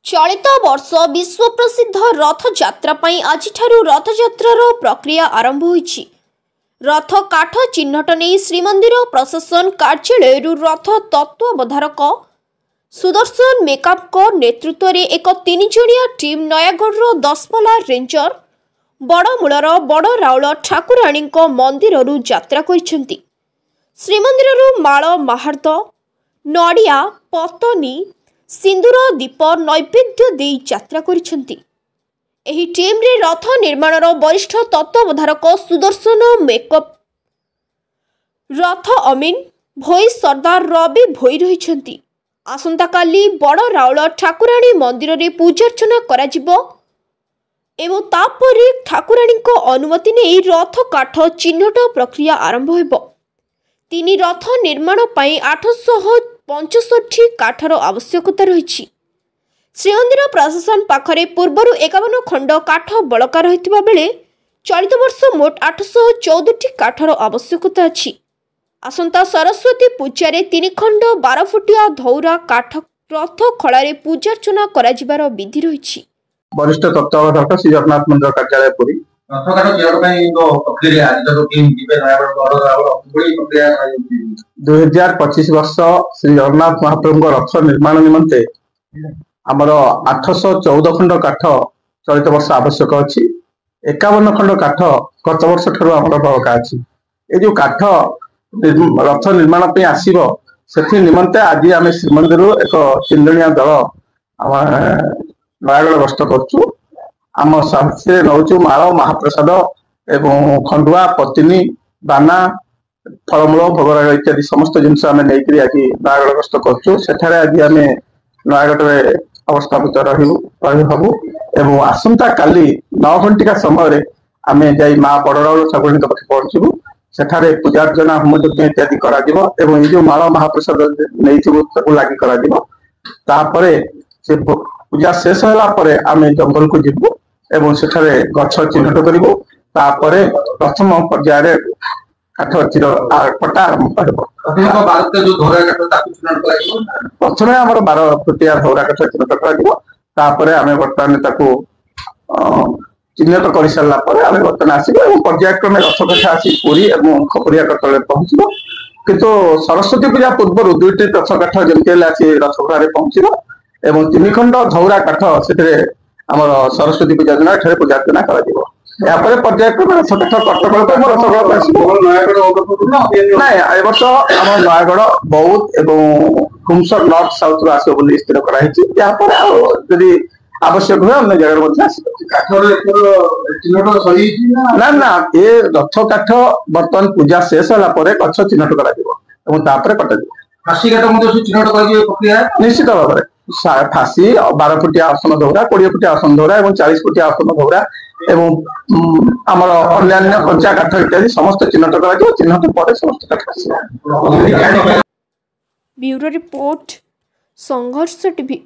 चलित वर्ष विश्व प्रसिद्ध रथयात्रा आज रथयात्रार प्रक्रिया आरंभ होईछि। रथ काठ चिन्हट नहीं श्रीमंदिर प्रशासन कार्यालय रथ तत्वावधारक सुदर्शन मेकअप नेतृत्व में एक 3 जणिया टीम नयागढ़ दसपल्ला रेंजर बड़मूलर बड़ राउल ठाकुराणी मंदिर यात्रा करिसेंती। श्रीमंदिर माल महार्द नड़िया पतनी सिंदूर दीप नैवेद्य दे यात्रा करिसेंती। एही टीम रे रथ निर्माणर वरिष्ठ तत्वावधारक सुदर्शन मेकअप रथ अमीन भोई सरदार रवि भोई रहिसेंती। आसंता काली बड़ राउल ठाकुराणी मंदिर रे पूजार्चना करा जिवो एवं तापरे ठाकुराणी अनुमति नहीं रथ काठ चिन्हट प्रक्रिया आरंभ हेबो। 3 रथ निर्माण पाई 865 काठर आवश्यकता रही। श्रीमंदिर प्रशासन पाखरे पूर्वर 51 खंड काठ बलका रहितबा बेले चलित वर्ष मोट 814 काठर आवश्यकता अछि। आसंता सरस्वती पूजा 3 खंड 12 फुटिया धौरा काठ रथ खଳାରେ पूजार्चना करा जिबार विधि रही। वरिष्ठ तत्वावधारक श्री जगन्नाथ मंदिर कार्यालय पुरी रथकाठ जियार पई तो प्रक्रिया आज जो टीम दिबे नयागढ़ बड़ राउल बड़ी प्रक्रिया 2025 वर्ष श्री जगन्नाथ महाप्रभु रथ निर्माण निमंते आमर 814 खंड काठ चलित वर्ष आवश्यक अछि। 51 खंड काठ गत वर्ष ठारू आमर बलका अछि। ए जो काठ रथ निर्माण पे आसीबो सेथि निमंते आज आमे श्रीमंदिर एक 3 जणिया दल नयागढ़ गस्त करछु। आम साथे नौचु माल महाप्रसाद एवं खंडुआ पत्नी बाना फलमूल भोगराग इत्यादि समस्त जिनस आम नहीं आज नयागढ़ गस्त करछु। सेठारे आज आम नयागढ़ में अवस्थापित रहबू एवं आसंता काली 9 घंटिका समय आम जाई माँ बड़ राउल ठाकुराणी पाखे पहुंचबू। सेठारे पूजार्चना होम यज्ञ इत्यादि करा जिवो एवं ये जो माल महाप्रसाद नहीं लगी करा जिवो। तापरे से पूजा शेष होला परे आमे जंगल को जिबू एवं सेठारे गछ चिन्हट करिवो। तापरे प्रथम पर्याय काठ चिर कटा आरंभ करबो। प्रथमे हमर 12 फुटिया धौरा काठ चिन्हट कराजिवो। तापरे आमे वर्तमान ताकू चिन्हट कर सारा पर आमे वर्तमान आसीबो एवं पर्यायक्रमे रथ काठ आसी पुरी एवं खपरिया कटले पहुंचबो। किंतु सरस्वती पूजा पूर्व 2टी रथ काठ जेमते आसी रथ घरे पहुंचबो एवं 3 खंड धौरा काठ से आमर सरस्वती पूजा दिन एठारे पूजार्चना करा जिवो। या परे पर्यायक्रमे रथ काठ कटक ना ए वर्ष आम नयागढ़ बौद्ध एवं खुमसर नॉर्थ साउथ रो आसो बोली स्थिर करा हिची। या परे यदि आवश्यक हुए अन्य जगह मध्य आसीबो। ना ना ए रथ काठ वर्तमान पूजा शेष होला परे गछ चिन्हट करा जिवो एवं तापरे कटा जिवो। फासी काठ मते चिन्हट करा जिवो प्रक्रिया निश्चित भाव में फासी 12 फुटिया आसन धौरा 20 फुटिया आसन धौरा एवं 40 फुटिया आसन धौरा एवं आमर अन्य कंचा काठ इत्यादि समस्त चिन्हट करा जिवो। चिन्हट पर समस्त काठ आसीबो। ब्यूरो रिपोर्ट संघर्ष टीवी।